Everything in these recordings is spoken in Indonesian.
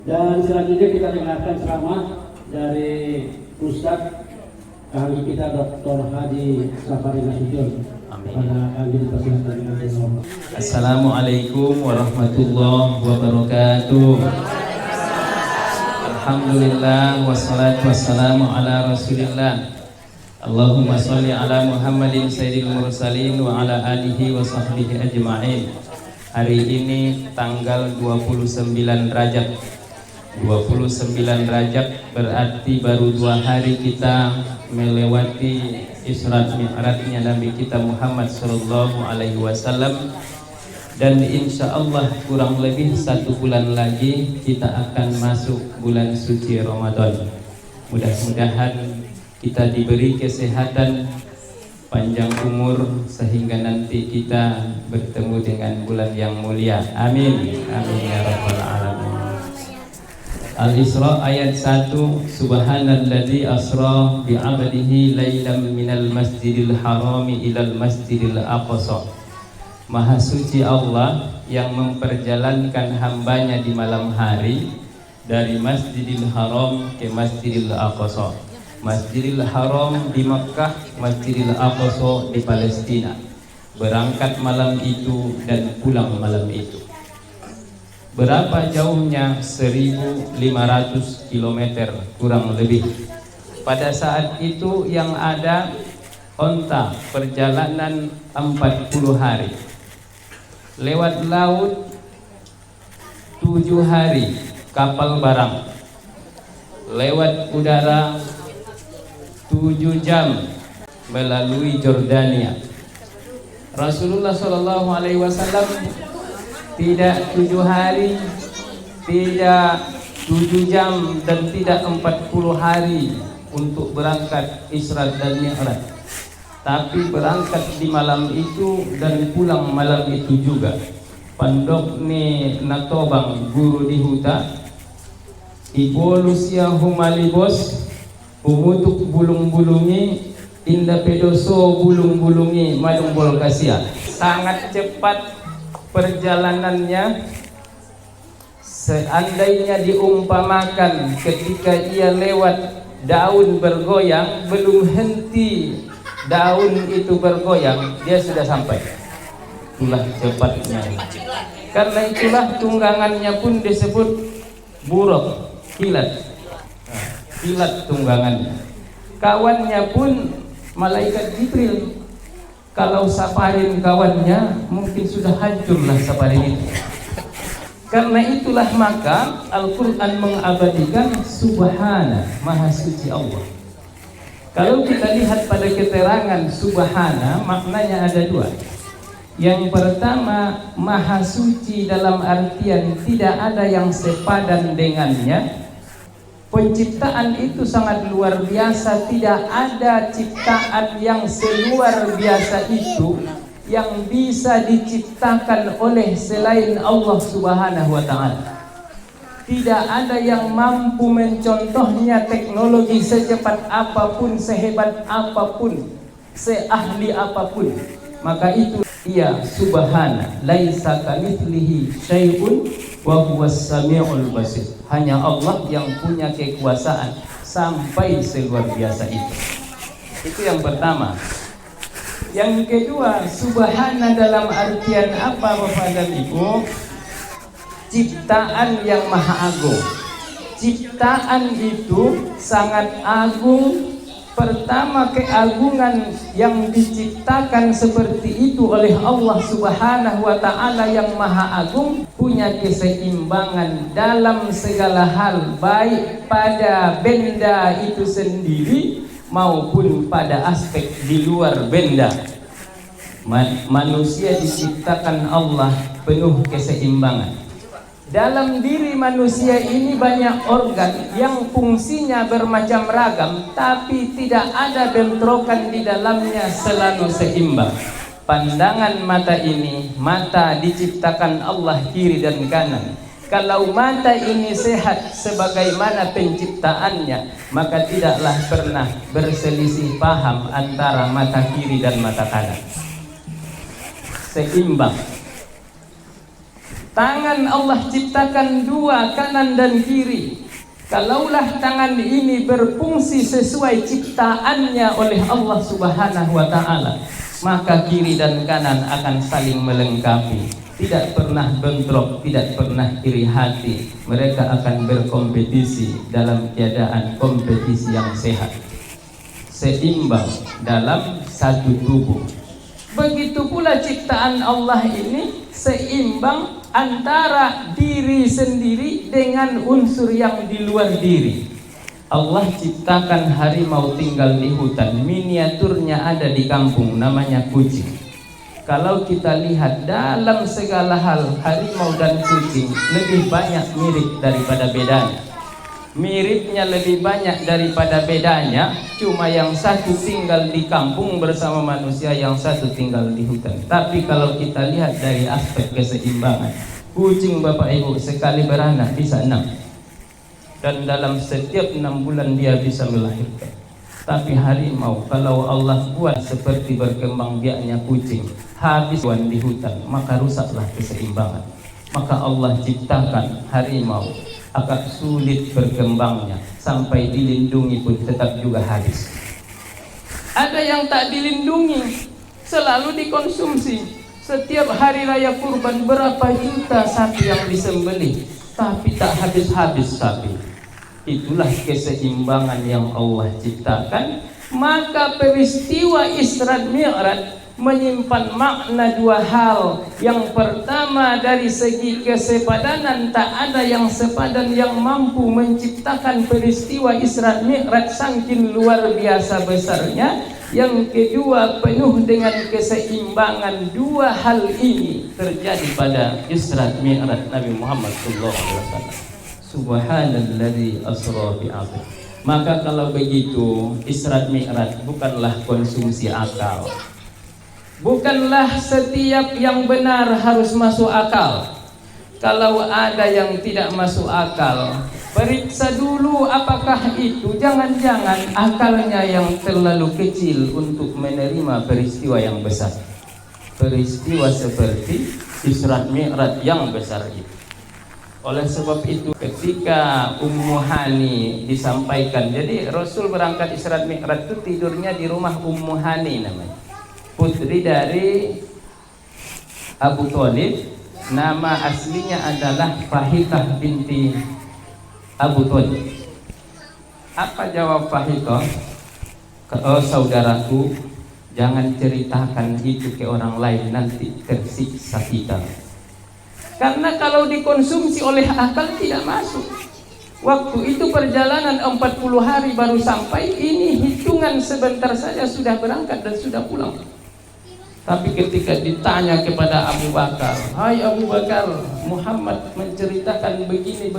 Dan selanjutnya kita dengarkan ceramah dari Ustadz kami kita Dr. Haji Safari Nasution. Assalamualaikum warahmatullahi wabarakatuh. Alhamdulillah wassalatu wassalamu ala rasulillah. Allahumma sholli ala Muhammadin sayyidil mursalin wa ala alihi wa sahbihi ajma'in. Hari ini tanggal 29 Rajab. 29 Rajab berarti baru 2 hari kita melewati Isra Mi'rajnya Nabi kita Muhammad sallallahu alaihi wasallam, dan insya Allah kurang lebih 1 bulan lagi kita akan masuk bulan suci Ramadan. Mudah-mudahan kita diberi kesehatan, panjang umur, sehingga nanti kita bertemu dengan bulan yang mulia. Amin. Amin ya rabbal alamin. Al-Isra ayat 1. Subhanalladzi asra bi'abdihi lailam minal masjidil harami ilal masjidil aqsa. Maha suci Allah yang memperjalankan hambanya di malam hari dari Masjidil Haram ke Masjidil Aqsa. Masjidil Haram di Mekkah, Masjidil Aqsa di Palestina. Berangkat malam itu dan pulang malam itu. Berapa jauhnya? 1.500 km kurang lebih. Pada saat itu yang ada onta, perjalanan 40 hari. Lewat laut 7 hari, kapal barang. Lewat udara 7 jam melalui Jordania. Rasulullah SAW tidak 7 hari, tidak 7 jam, dan tidak 40 hari untuk berangkat Isra dan Mi'raj, tapi berangkat di malam itu dan pulang malam itu juga. Pandok ni natobang guru di huta, ibolus yang humalibos, umutuk bulung-bulungi, indah pedoso bulung-bulungi madung bol kasia. Sangat cepat perjalanannya. Seandainya diumpamakan ketika ia lewat daun bergoyang, belum henti daun itu bergoyang, dia sudah sampai. Itulah cepatnya. Karena itulah tunggangannya pun disebut buruk, kilat. Kilat tunggangannya. Kawannya pun malaikat Jibril. Kalau saparin kawannya, mungkin sudah hancurlah saparin itu. Karena itulah maka Al-Quran mengabadikan Subhana, Maha Suci Allah. Kalau kita lihat pada keterangan Subhana, maknanya ada 2. Yang pertama, Maha Suci dalam artian tidak ada yang sepadan dengannya. Penciptaan itu sangat luar biasa. Tidak ada ciptaan yang seluar biasa itu yang bisa diciptakan oleh selain Allah Subhanahu wa ta'ala. Tidak ada yang mampu mencontohnya. Teknologi secepat apapun, sehebat apapun, seahli apapun, maka itu ia Subhana, laisa kamitslihi syai'un wa huwas samiul basir. Hanya Allah yang punya kekuasaan sampai seluar biasa itu. Itu yang pertama. Yang kedua, Subhana dalam artian apa Bapak dan Ibu? Ciptaan yang maha agung. Ciptaan itu sangat agung. Pertama, keagungan yang diciptakan seperti itu oleh Allah Subhanahu wa ta'ala yang maha agung, punya keseimbangan dalam segala hal, baik pada benda itu sendiri maupun pada aspek di luar benda. Manusia diciptakan Allah penuh keseimbangan. Dalam diri manusia ini banyak organ yang fungsinya bermacam ragam, tapi tidak ada bentrokan di dalamnya, selalu seimbang. Pandangan mata ini, mata diciptakan Allah kiri dan kanan. Kalau mata ini sehat sebagaimana penciptaannya, maka tidaklah pernah berselisih paham antara mata kiri dan mata kanan. Seimbang. Tangan Allah ciptakan dua, kanan dan kiri. Kalaulah tangan ini berfungsi sesuai ciptaannya oleh Allah Subhanahu wa Ta'ala, maka kiri dan kanan akan saling melengkapi, tidak pernah bentrok, tidak pernah iri hati. Mereka akan berkompetisi dalam keadaan kompetisi yang sehat, seimbang dalam satu tubuh. Begitu pula ciptaan Allah ini seimbang antara diri sendiri dengan unsur yang di luar diri. Allah ciptakan harimau tinggal di hutan, miniaturnya ada di kampung, namanya kucing. Kalau kita lihat dalam segala hal, harimau dan kucing lebih banyak mirip daripada bedanya. Miripnya lebih banyak daripada bedanya, cuma yang satu tinggal di kampung bersama manusia, yang satu tinggal di hutan. Tapi kalau kita lihat dari aspek keseimbangan, kucing Bapak Ibu sekali beranak bisa 6, dan dalam setiap 6 bulan dia bisa melahirkan. Tapi harimau, kalau Allah buat seperti berkembang biaknya kucing, habis di hutan, maka rusaklah keseimbangan. Maka Allah ciptakan harimau agak sulit berkembangnya, sampai dilindungi pun tetap juga habis. Ada yang tak dilindungi, selalu dikonsumsi. Setiap hari raya kurban berapa juta sapi yang disembelih, tapi tak habis-habis sapi. Itulah keseimbangan yang Allah ciptakan. Maka peristiwa Isra Mi'raj menyimpan makna dua hal. Yang pertama, dari segi kesepadanan, tak ada yang sepadan yang mampu menciptakan peristiwa Isra Mi'raj saking luar biasa besarnya. Yang kedua, penuh dengan keseimbangan. Dua hal ini terjadi pada Isra Mi'raj Nabi Muhammad SAW. Subhanalladzi asra bi'abdihi. Maka kalau begitu, Isra Mi'raj bukanlah konsumsi akal. Bukanlah setiap yang benar harus masuk akal. Kalau ada yang tidak masuk akal, periksa dulu apakah itu jangan-jangan akalnya yang terlalu kecil untuk menerima peristiwa yang besar. Peristiwa seperti Isra Mi'raj yang besar itu. Oleh sebab itu, ketika Ummu Hani disampaikan, jadi Rasul berangkat Isra Mi'raj itu tidurnya di rumah Ummu Hani namanya, putri dari Abu Thalib. Nama aslinya adalah Fahitah binti Abu Thalib. Apa jawab Fahitah? Oh saudaraku, jangan ceritakan itu ke orang lain, nanti tersiksa kita. Karena kalau dikonsumsi oleh akal tidak masuk. Waktu itu perjalanan 40 hari baru sampai, ini hitungan sebentar saja sudah berangkat dan sudah pulang. Tapi ketika ditanya kepada Abu Bakar, "Hai Abu Bakar, Muhammad menceritakan begini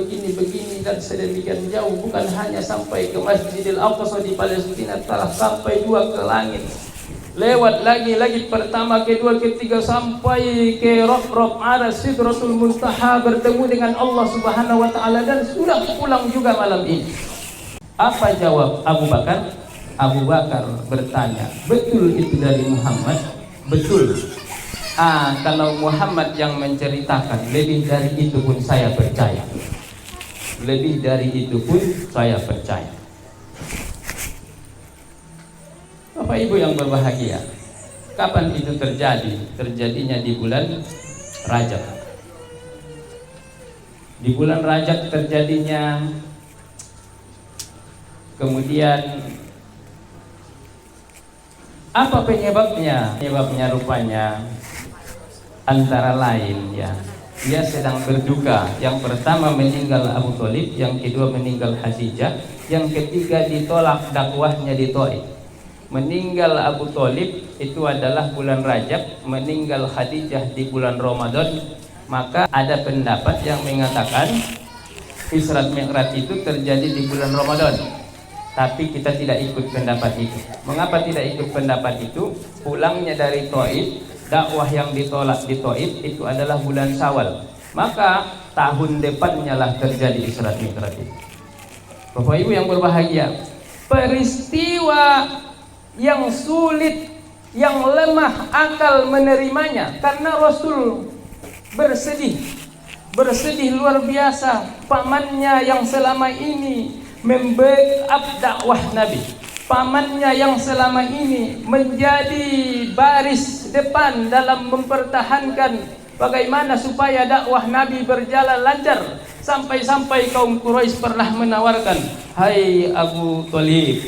dan sedemikian jauh, bukan hanya sampai ke Masjidil Aqsa di Palestina, telah sampai 2 ke langit. Lewat lagi pertama, kedua, ketiga, sampai ke Rob ada Sidratul Muntaha, bertemu dengan Allah Subhanahu wa Ta'ala, dan sudah pulang juga malam ini." Apa jawab Abu Bakar? Abu Bakar bertanya, "Betul itu dari Muhammad?" "Betul." Kalau Muhammad yang menceritakan, lebih dari itu pun saya percaya. Lebih dari itu pun saya percaya. Bapak Ibu yang berbahagia, kapan itu terjadi? Terjadinya di bulan Rajab. Di bulan Rajab terjadinya. Kemudian apa penyebabnya? Penyebabnya rupanya antara lain ya, dia sedang berduka. Yang pertama meninggal Abu Thalib, yang kedua meninggal Khadijah, yang ketiga ditolak dakwahnya di Thaif. Meninggal Abu Thalib itu adalah bulan Rajab, meninggal Khadijah di bulan Ramadan. Maka ada pendapat yang mengatakan Isra Mi'raj itu terjadi di bulan Ramadan. Tapi kita tidak ikut pendapat itu. Mengapa tidak ikut pendapat itu? Pulangnya dari Thaif, dakwah yang ditolak di Thaif itu adalah bulan Syawal. Maka tahun depannya lah terjadi Isra Mi'raj itu. Bapak Ibu yang berbahagia, peristiwa yang sulit, yang lemah akal menerimanya, karena Rasul bersedih bersedih luar biasa. Pamannya yang selama ini membackup dakwah Nabi, pamannya yang selama ini menjadi baris depan dalam mempertahankan bagaimana supaya dakwah Nabi berjalan lancar. Sampai-sampai kaum Quraisy pernah menawarkan, "Hai Abu Thalib,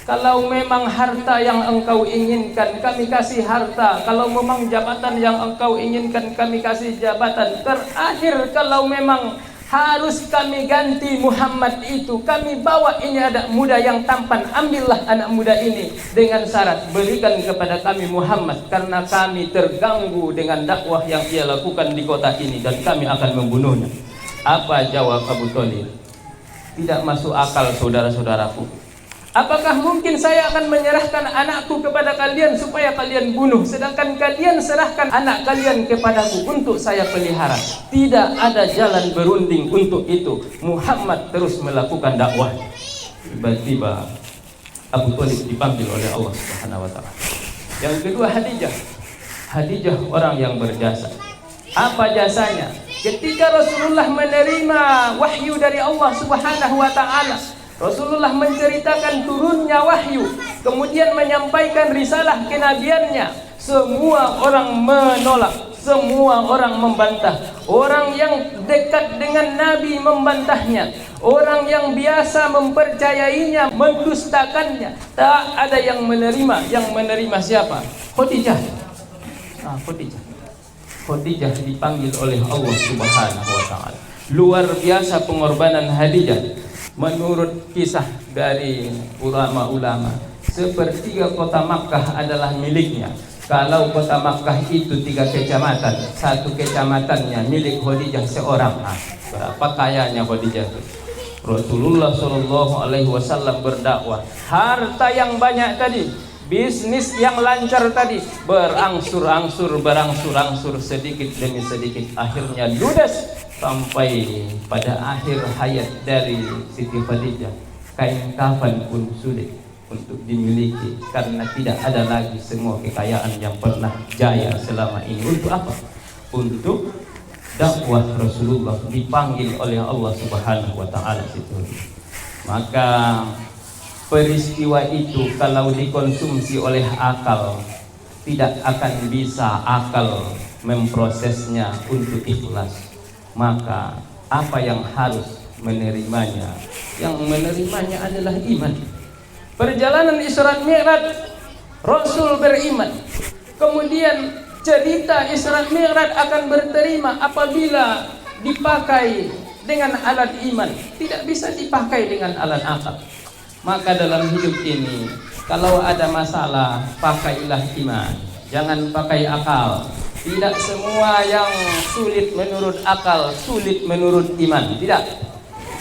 kalau memang harta yang engkau inginkan, kami kasih harta. Kalau memang jabatan yang engkau inginkan, kami kasih jabatan. Terakhir, kalau memang harus kami ganti Muhammad itu, kami bawa ini anak muda yang tampan. Ambillah anak muda ini dengan syarat berikan kepada kami Muhammad, karena kami terganggu dengan dakwah yang ia lakukan di kota ini dan kami akan membunuhnya." Apa jawab Abu Thalib? Tidak masuk akal, saudara-saudaraku. Apakah mungkin saya akan menyerahkan anakku kepada kalian supaya kalian bunuh, sedangkan kalian serahkan anak kalian kepadaku untuk saya pelihara? Tidak ada jalan berunding untuk itu. Muhammad terus melakukan dakwah. Tiba-tiba Abu Thalib dipanggil oleh Allah Subhanahu wa taala. Yang kedua, Khadijah orang yang berjasa. Apa jasanya? Ketika Rasulullah menerima wahyu dari Allah Subhanahu wa taala, Rasulullah menceritakan turunnya wahyu, kemudian menyampaikan risalah kenabiannya. Semua orang menolak, semua orang membantah. Orang yang dekat dengan Nabi membantahnya, orang yang biasa mempercayainya mendustakannya. Tak ada yang menerima. Yang menerima siapa? Khadijah. Khadijah dipanggil oleh Allah Subhanahu wa taala. Luar biasa pengorbanan Khadijah. Menurut kisah dari ulama-ulama, sepertiga kota Makkah adalah miliknya. Kalau kota Makkah itu 3 kecamatan, 1 kecamatannya milik Khadijah seorang. Berapa kayanya Khadijah itu? Rasulullah Shallallahu Alaihi Wasallam berdakwah, harta yang banyak tadi, bisnis yang lancar tadi, berangsur-angsur sedikit demi sedikit, akhirnya ludes. Sampai pada akhir hayat dari Siti Khadijah, kain kafan pun sulit untuk dimiliki, karena tidak ada lagi semua kekayaan yang pernah jaya selama ini. Untuk apa? Untuk dakwah Rasulullah dipanggil oleh Allah Subhanahu wa taala itu. Maka peristiwa itu kalau dikonsumsi oleh akal, tidak akan bisa akal memprosesnya untuk ikhlas. Maka apa yang harus menerimanya? Yang menerimanya adalah iman. Perjalanan Isra Mi'raj, Rasul beriman. Kemudian cerita Isra Mi'raj akan berterima apabila dipakai dengan alat iman, tidak bisa dipakai dengan alat akal. Maka dalam hidup ini, kalau ada masalah, pakailah iman, jangan pakai akal. Tidak semua yang sulit menurut akal sulit menurut iman. Tidak.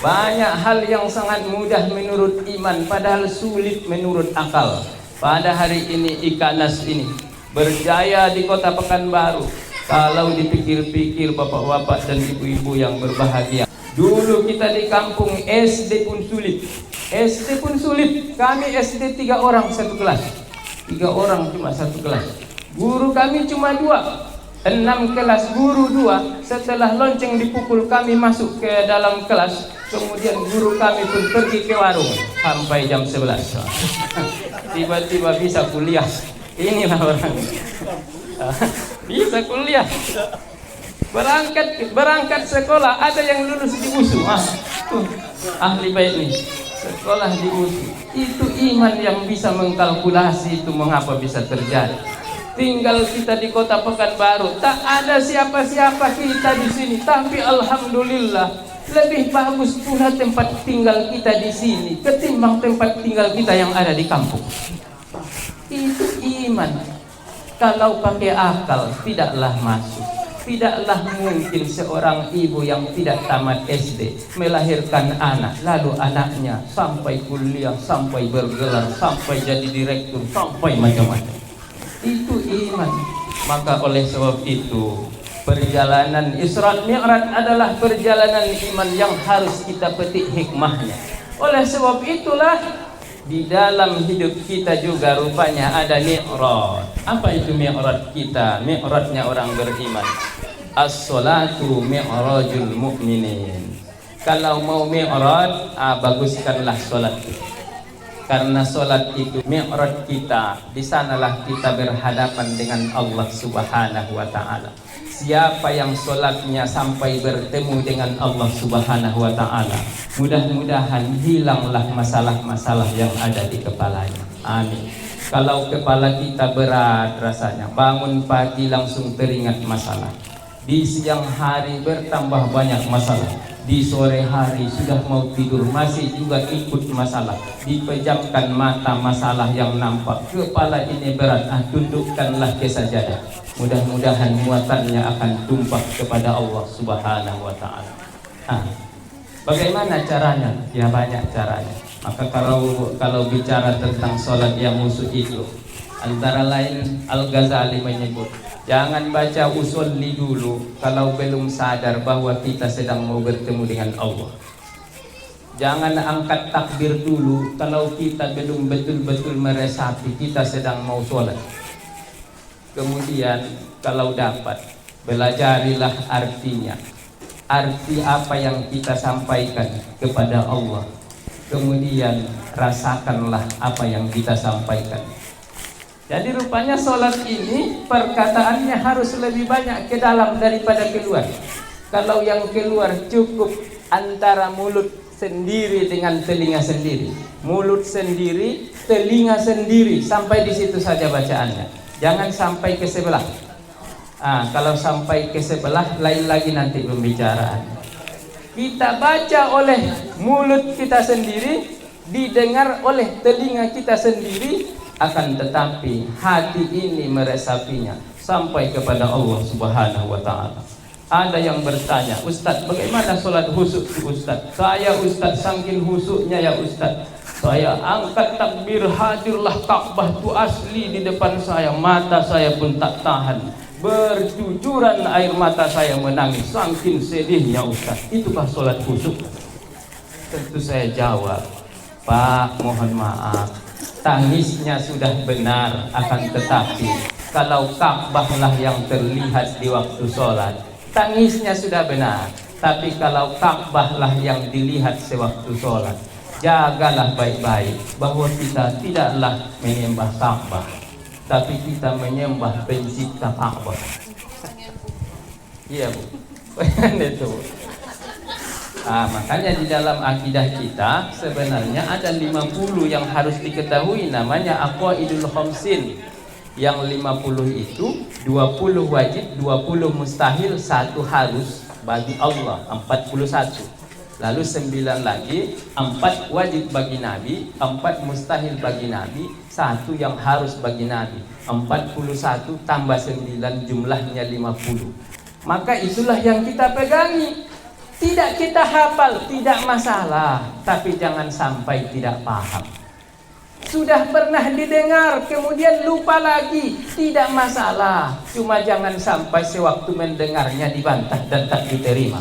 Banyak hal yang sangat mudah menurut iman padahal sulit menurut akal. Pada hari ini Ikanas ini berjaya di kota Pekanbaru. Kalau dipikir-pikir bapak-bapak dan ibu-ibu yang berbahagia, dulu kita di kampung SD pun sulit. SD pun sulit. Kami SD 3 orang satu kelas. 3 orang cuma satu kelas. Guru kami cuma 2. 6 kelas, guru 2. Setelah lonceng dipukul, kami masuk ke dalam kelas. Kemudian guru kami pun pergi ke warung sampai jam 11. Tiba-tiba bisa kuliah. Inilah orang bisa kuliah. Berangkat sekolah, ada yang lulus di USU. Ahli bait nih, sekolah di USU. Itu iman yang bisa mengkalkulasi itu mengapa bisa terjadi. Tinggal kita di kota Pekanbaru, tak ada siapa-siapa kita di sini, tapi alhamdulillah lebih bagus pula tempat tinggal kita di sini ketimbang tempat tinggal kita yang ada di kampung. Itu iman. Kalau pakai akal tidaklah masuk. Tidaklah mungkin seorang ibu yang tidak tamat SD melahirkan anak, lalu anaknya sampai kuliah, sampai bergelar, sampai jadi direktur, sampai macam-macam. Itu iman. Maka oleh sebab itu, perjalanan Isra Mi'raj adalah perjalanan iman yang harus kita petik hikmahnya. Oleh sebab itulah di dalam hidup kita juga rupanya ada mi'raj. Apa itu mi'raj kita? Mi'rajnya orang beriman. As-salatu mi'rajul mu'minin. Kalau mau mi'raj, baguskanlah salat. Karena salat itu mi'raj kita. Di sanalah kita berhadapan dengan Allah Subhanahu wa taala. Siapa yang salatnya sampai bertemu dengan Allah Subhanahu wa taala, mudah-mudahan hilanglah masalah-masalah yang ada di kepalanya. Amin. Kalau kepala kita berat rasanya, bangun pagi langsung teringat masalah. Di siang hari bertambah banyak masalah. Di sore hari sudah mau tidur masih juga ikut masalah. Dipejamkan mata masalah yang nampak. Kepala ini berat, tundukkanlah ke sajadah. Mudah-mudahan muatannya akan tumpah kepada Allah Subhanahu wa taala. Bagaimana caranya? Ya banyak caranya. Maka kalau bicara tentang sholat yang khusyuk itu, antara lain Al-Ghazali menyebut, jangan baca usolli dulu kalau belum sadar bahwa kita sedang mau bertemu dengan Allah. Jangan angkat takbir dulu kalau kita belum betul-betul meresapi kita sedang mau sholat. Kemudian kalau dapat, belajarilah artinya. Arti apa yang kita sampaikan kepada Allah. Kemudian rasakanlah apa yang kita sampaikan. Jadi rupanya sholat ini perkataannya harus lebih banyak ke dalam daripada keluar. Kalau yang keluar cukup antara mulut sendiri dengan telinga sendiri, mulut sendiri, telinga sendiri, sampai di situ saja bacaannya. Jangan sampai ke sebelah. Kalau sampai ke sebelah, lain lagi nanti pembicaraan. Kita baca oleh mulut kita sendiri, didengar oleh telinga kita sendiri, akan tetapi hati ini meresapinya sampai kepada Allah Subhanahu wa taala. Ada yang bertanya, Ustaz, bagaimana sholat khusyuk Ustaz? Saya Ustaz saking khusyuknya ya Ustaz, saya angkat takbir, hadirlah Ka'bah itu asli di depan saya, mata saya pun tak tahan. Bercucuran air mata saya menangis saking sedihnya Ustaz. Itukah sholat khusyuk? Tentu saya jawab, Pak, mohon maaf, tangisnya sudah benar, akan tetapi kalau Ka'bah lah yang terlihat di waktu sholat, tangisnya sudah benar. Tapi kalau Ka'bah lah yang dilihat sewaktu sholat, jagalah baik-baik bahwa kita tidaklah menyembah Ka'bah, tapi kita menyembah pencipta Ka'bah. Iya Bu, itu. Makanya di dalam akidah kita sebenarnya ada 50 yang harus diketahui, namanya aqwaidul khamsin. Yang 50 itu 20 wajib, 20 mustahil, 1 harus bagi Allah, 41. Lalu 9 lagi, 4 wajib bagi Nabi, 4 mustahil bagi Nabi, 1 yang harus bagi Nabi. 41 tambah 9 jumlahnya 50. Maka itulah yang kita pegangi. Tidak kita hafal, tidak masalah, tapi jangan sampai tidak paham. Sudah pernah didengar, kemudian lupa lagi, tidak masalah. Cuma jangan sampai sewaktu mendengarnya dibantah dan tak diterima.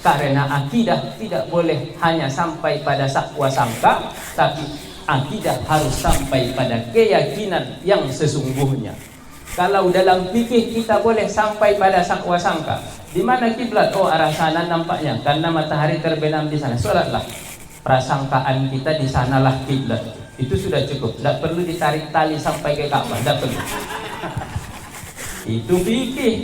Karena akidah tidak boleh hanya sampai pada sakwa sangka, tapi akidah harus sampai pada keyakinan yang sesungguhnya. Kalau dalam fikih kita boleh sampai pada sakwa sangka. Di mana kiblat? Oh, arah sana nampaknya karena matahari terbenam di sana. Salatlah. Prasangkaan kita di sanalah kiblat. Itu sudah cukup. Tidak perlu ditarik tali sampai ke Ka'bah. Tidak perlu. Itu fikih.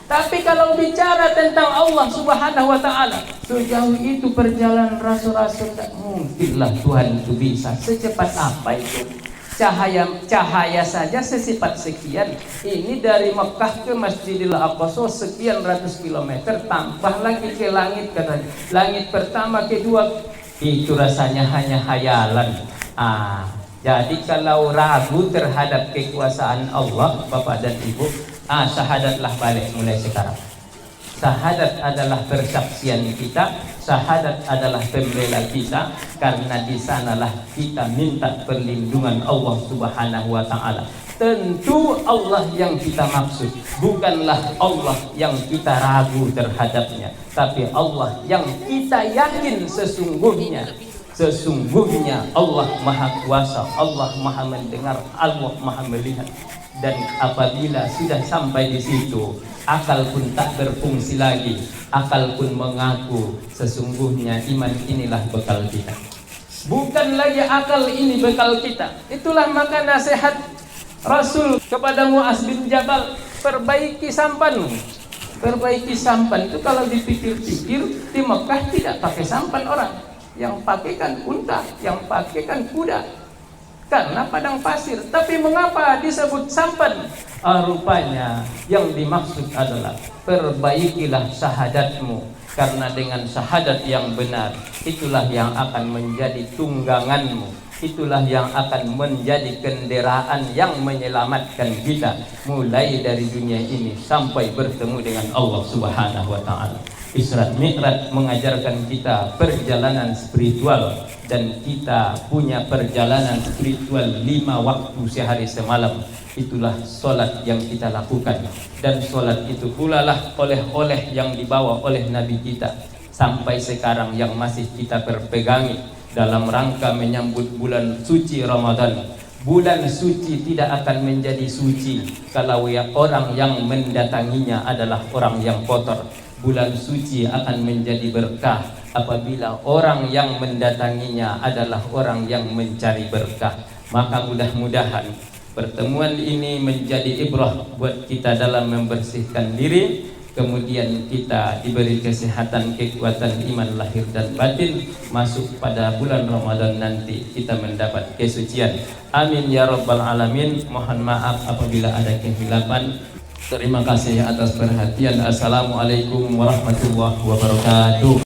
Tapi kalau bicara tentang Allah Subhanahu wa taala, sejauh itu perjalanan rasul-rasul, tidak mungkinlah Tuhan itu bisa. Secepat apa itu? Cahaya saja sesifat sekian. Ini dari Mekah ke Masjidil Aqsa sekian ratus kilometer, tambah lagi ke langit katanya. Langit pertama, kedua, itu rasanya hanya hayalan. Jadi kalau ragu terhadap kekuasaan Allah, Bapak dan Ibu, syahadatlah balik mulai sekarang. Syahadat adalah persaksian kita, syahadat adalah pembela kita, karena di sanalah kita minta perlindungan Allah Subhanahu wa taala. Tentu Allah yang kita maksud, bukanlah Allah yang kita ragu terhadapnya, tapi Allah yang kita yakin sesungguhnya. Sesungguhnya Allah Maha Kuasa, Allah Maha Mendengar, Allah Maha Melihat. Dan apabila sudah sampai di situ, akal pun tak berfungsi lagi, akal pun mengaku sesungguhnya iman inilah bekal kita. Bukan lagi akal ini bekal kita. Itulah maka nasihat Rasul kepada Muaz bin Jabal, perbaiki sampanmu. Perbaiki sampan itu kalau dipikir-pikir di Mekah tidak pakai sampan orang, yang pakaikan unta, yang pakaikan kuda, karena padang pasir. Tapi mengapa disebut sampan? Rupanya yang dimaksud adalah perbaikilah syahadatmu, karena dengan syahadat yang benar itulah yang akan menjadi tungganganmu, itulah yang akan menjadi kendaraan yang menyelamatkan kita mulai dari dunia ini sampai bertemu dengan Allah Subhanahu wa taala. Isra Mi'raj mengajarkan kita perjalanan spiritual, dan kita punya perjalanan spiritual 5 waktu sehari semalam. Itulah solat yang kita lakukan, dan solat itu pula lah oleh-oleh yang dibawa oleh Nabi kita sampai sekarang yang masih kita berpegangi dalam rangka menyambut bulan suci Ramadan. Bulan suci tidak akan menjadi suci kalau orang yang mendatanginya adalah orang yang kotor. Bulan suci akan menjadi berkah apabila orang yang mendatanginya adalah orang yang mencari berkah. Maka mudah-mudahan pertemuan ini menjadi ibrah buat kita dalam membersihkan diri, kemudian kita diberi kesehatan, kekuatan iman lahir dan batin, masuk pada bulan Ramadan nanti kita mendapat kesucian. Amin ya rabbal alamin. Mohon maaf apabila ada kehilapan. Terima kasih atas perhatian. Assalamualaikum warahmatullahi wabarakatuh.